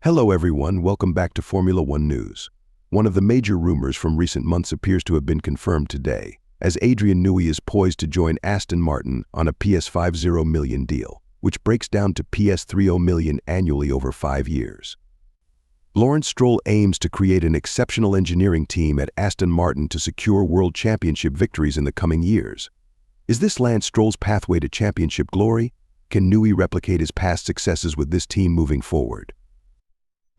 Hello everyone, welcome back to Formula One News. One of the major rumors from recent months appears to have been confirmed today, as Adrian Newey is poised to join Aston Martin on a PS50 million deal, which breaks down to PS30 million annually over 5 years. Lawrence Stroll aims to create an exceptional engineering team at Aston Martin to secure World Championship victories in the coming years. Is this Lance Stroll's pathway to championship glory? Can Newey replicate his past successes with this team moving forward?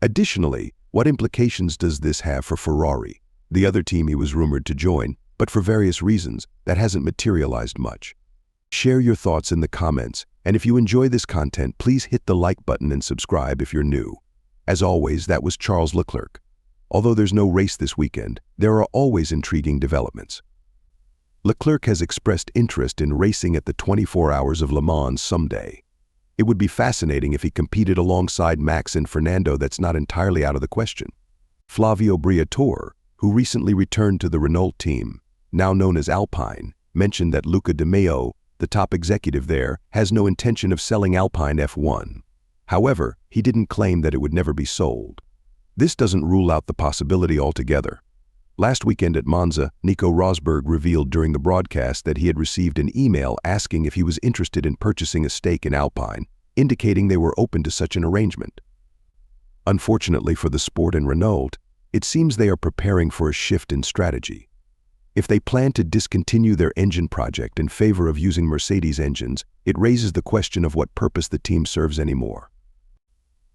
Additionally, what implications does this have for Ferrari, the other team he was rumored to join, but for various reasons, that hasn't materialized much? Share your thoughts in the comments, and if you enjoy this content, please hit the like button and subscribe if you're new. As always, that was Charles Leclerc. Although there's no race this weekend, there are always intriguing developments. Leclerc has expressed interest in racing at the 24 Hours of Le Mans someday. It would be fascinating if he competed alongside Max and Fernando. That's not entirely out of the question. Flavio Briatore, who recently returned to the Renault team, now known as Alpine, mentioned that Luca De Meo, the top executive there, has no intention of selling Alpine F1. However, he didn't claim that it would never be sold. This doesn't rule out the possibility altogether. Last weekend at Monza, Nico Rosberg revealed during the broadcast that he had received an email asking if he was interested in purchasing a stake in Alpine, indicating they were open to such an arrangement. Unfortunately for the sport and Renault, it seems they are preparing for a shift in strategy. If they plan to discontinue their engine project in favor of using Mercedes engines, it raises the question of what purpose the team serves anymore.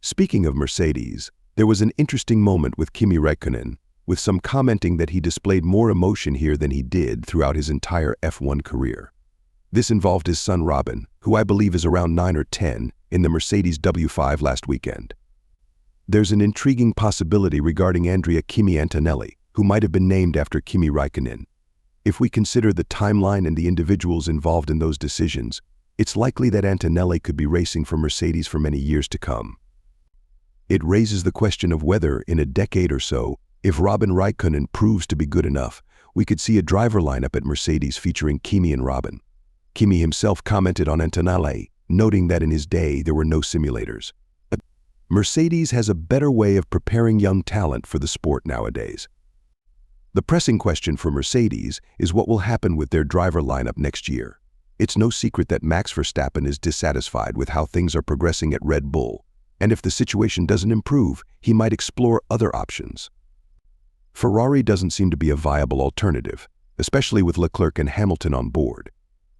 Speaking of Mercedes, there was an interesting moment with Kimi Räikkönen, with some commenting that he displayed more emotion here than he did throughout his entire F1 career. This involved his son Robin, who I believe is around 9 or 10, in the Mercedes W5 last weekend. There's an intriguing possibility regarding Andrea Kimi Antonelli, who might have been named after Kimi Räikkönen. If we consider the timeline and the individuals involved in those decisions, it's likely that Antonelli could be racing for Mercedes for many years to come. It raises the question of whether, in a decade or so, if Robin Räikkönen proves to be good enough, we could see a driver lineup at Mercedes featuring Kimi and Robin. Kimi himself commented on Antonelli, noting that in his day there were no simulators. Mercedes has a better way of preparing young talent for the sport nowadays. The pressing question for Mercedes is what will happen with their driver lineup next year. It's no secret that Max Verstappen is dissatisfied with how things are progressing at Red Bull, and if the situation doesn't improve, he might explore other options. Ferrari doesn't seem to be a viable alternative, especially with Leclerc and Hamilton on board.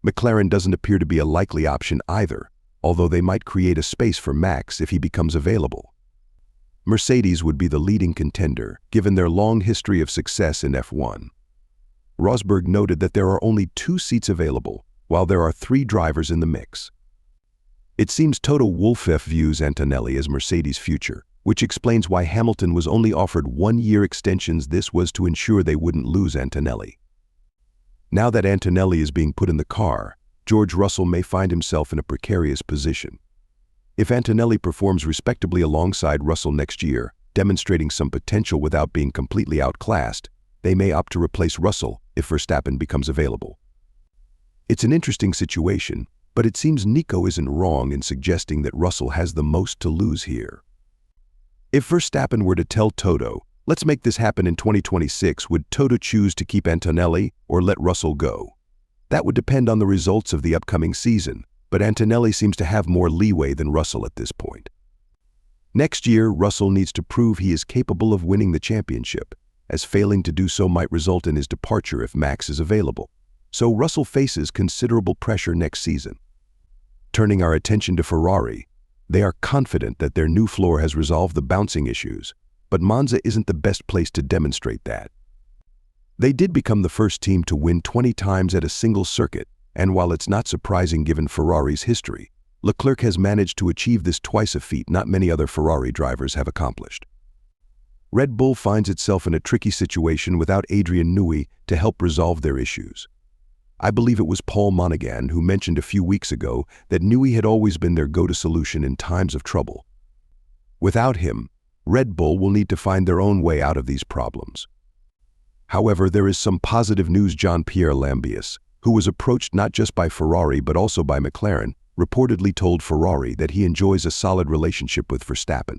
McLaren doesn't appear to be a likely option either, although they might create a space for Max if he becomes available. Mercedes would be the leading contender, given their long history of success in F1. Rosberg noted that there are only 2 seats available, while there are 3 drivers in the mix. It seems Toto Wolff views Antonelli as Mercedes' future, which explains why Hamilton was only offered 1-year extensions. This was to ensure they wouldn't lose Antonelli. Now that Antonelli is being put in the car, George Russell may find himself in a precarious position. If Antonelli performs respectably alongside Russell next year, demonstrating some potential without being completely outclassed, they may opt to replace Russell if Verstappen becomes available. It's an interesting situation, but it seems Nico isn't wrong in suggesting that Russell has the most to lose here. If Verstappen were to tell Toto, "Let's make this happen in 2026, would Toto choose to keep Antonelli or let Russell go? That would depend on the results of the upcoming season, but Antonelli seems to have more leeway than Russell at this point. Next year, Russell needs to prove he is capable of winning the championship, as failing to do so might result in his departure if Max is available. So Russell faces considerable pressure next season. Turning our attention to Ferrari, they are confident that their new floor has resolved the bouncing issues, but Monza isn't the best place to demonstrate that. They did become the first team to win 20 times at a single circuit, and while it's not surprising given Ferrari's history, Leclerc has managed to achieve this twice, a feat not many other Ferrari drivers have accomplished. Red Bull finds itself in a tricky situation without Adrian Newey to help resolve their issues. I believe it was Paul Monaghan who mentioned a few weeks ago that Newey had always been their go-to solution in times of trouble. Without him, Red Bull will need to find their own way out of these problems. However, there is some positive news. Jean-Pierre Lambias, who was approached not just by Ferrari but also by McLaren, reportedly told Ferrari that he enjoys a solid relationship with Verstappen.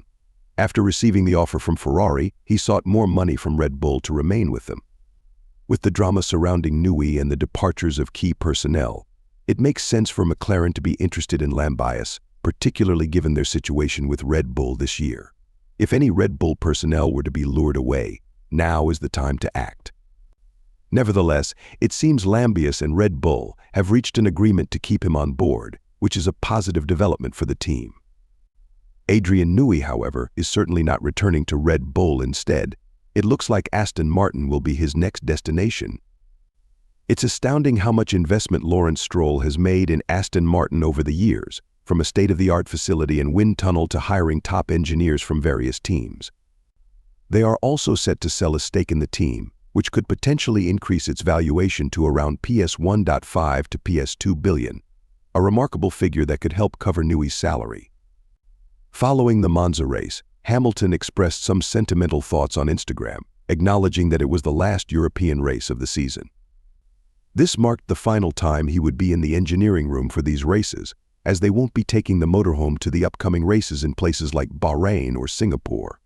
After receiving the offer from Ferrari, he sought more money from Red Bull to remain with them. With the drama surrounding Newey and the departures of key personnel, it makes sense for McLaren to be interested in Lambias, particularly given their situation with Red Bull this year. If any Red Bull personnel were to be lured away, now is the time to act. Nevertheless, it seems Lambias and Red Bull have reached an agreement to keep him on board, which is a positive development for the team. Adrian Newey, however, is certainly not returning to Red Bull instead. It looks like Aston Martin will be his next destination. It's astounding how much investment Lawrence Stroll has made in Aston Martin over the years, from a state-of-the-art facility and wind tunnel to hiring top engineers from various teams. They are also set to sell a stake in the team, which could potentially increase its valuation to around PS 1.5 to PS 2 billion, a remarkable figure that could help cover Newey's salary. Following the Monza race, Hamilton expressed some sentimental thoughts on Instagram, acknowledging that it was the last European race of the season. This marked the final time he would be in the engineering room for these races, as they won't be taking the motorhome to the upcoming races in places like Bahrain or Singapore.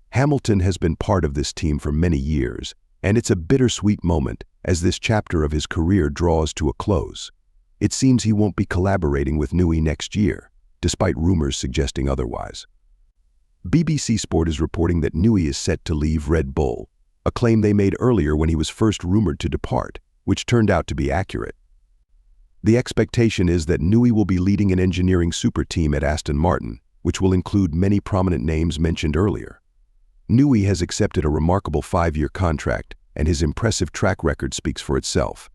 Hamilton has been part of this team for many years, and it's a bittersweet moment as this chapter of his career draws to a close. It seems he won't be collaborating with Newey next year, despite rumors suggesting otherwise. BBC Sport is reporting that Newey is set to leave Red Bull, a claim they made earlier when he was first rumored to depart, which turned out to be accurate. The expectation is that Newey will be leading an engineering super team at Aston Martin, which will include many prominent names mentioned earlier. Newey has accepted a remarkable 5-year contract, and his impressive track record speaks for itself.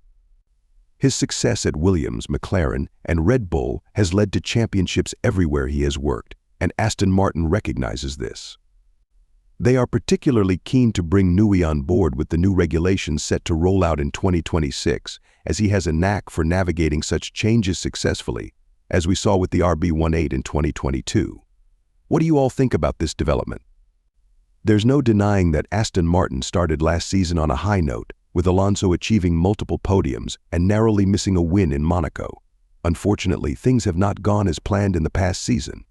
His success at Williams, McLaren, and Red Bull has led to championships everywhere he has worked, and Aston Martin recognizes this. They are particularly keen to bring Newey on board with the new regulations set to roll out in 2026, as he has a knack for navigating such changes successfully, as we saw with the RB18 in 2022. What do you all think about this development? There's no denying that Aston Martin started last season on a high note, with Alonso achieving multiple podiums and narrowly missing a win in Monaco. Unfortunately, things have not gone as planned in the past season.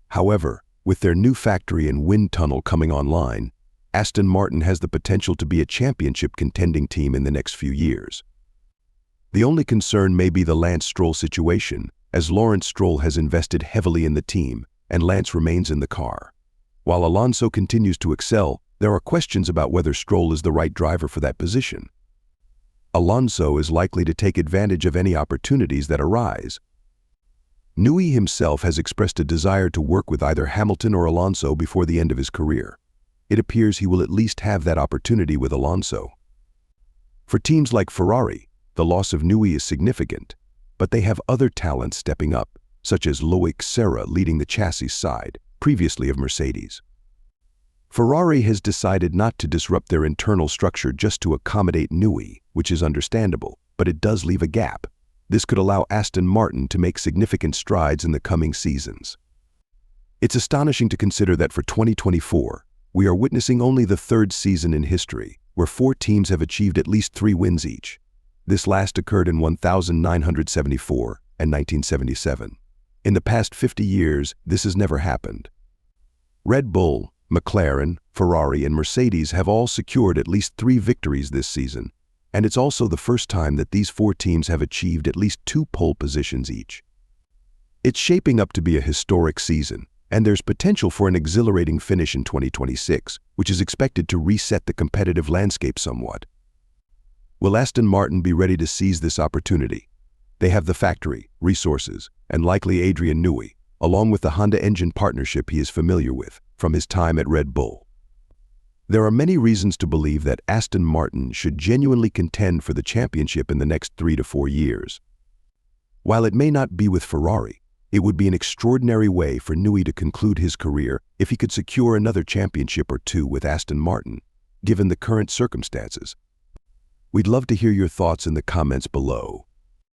However, with their new factory and wind tunnel coming online, Aston Martin has the potential to be a championship contending team in the next few years. The only concern may be the Lance Stroll situation, as Lawrence Stroll has invested heavily in the team and Lance remains in the car. While Alonso continues to excel, there are questions about whether Stroll is the right driver for that position. Alonso is likely to take advantage of any opportunities that arise. Newey himself has expressed a desire to work with either Hamilton or Alonso before the end of his career. It appears he will at least have that opportunity with Alonso. For teams like Ferrari, the loss of Newey is significant, but they have other talents stepping up, such as Loic Serra leading the chassis side, previously of Mercedes. Ferrari has decided not to disrupt their internal structure just to accommodate Newey, which is understandable, but it does leave a gap. This could allow Aston Martin to make significant strides in the coming seasons. It's astonishing to consider that for 2024, we are witnessing only the third season in history, where 4 teams have achieved at least 3 wins each. This last occurred in 1974 and 1977. In the past 50 years, this has never happened. Red Bull, McLaren, Ferrari, and Mercedes have all secured at least 3 victories this season, and it's also the first time that these 4 teams have achieved at least 2 pole positions each. It's shaping up to be a historic season, and there's potential for an exhilarating finish in 2026, which is expected to reset the competitive landscape somewhat. Will Aston Martin be ready to seize this opportunity? They have the factory, resources, and likely Adrian Newey, along with the Honda engine partnership he is familiar with from his time at Red Bull. There are many reasons to believe that Aston Martin should genuinely contend for the championship in the next 3 to 4 years. While it may not be with Ferrari, it would be an extraordinary way for Newey to conclude his career if he could secure another championship or 2 with Aston Martin, given the current circumstances. We'd love to hear your thoughts in the comments below.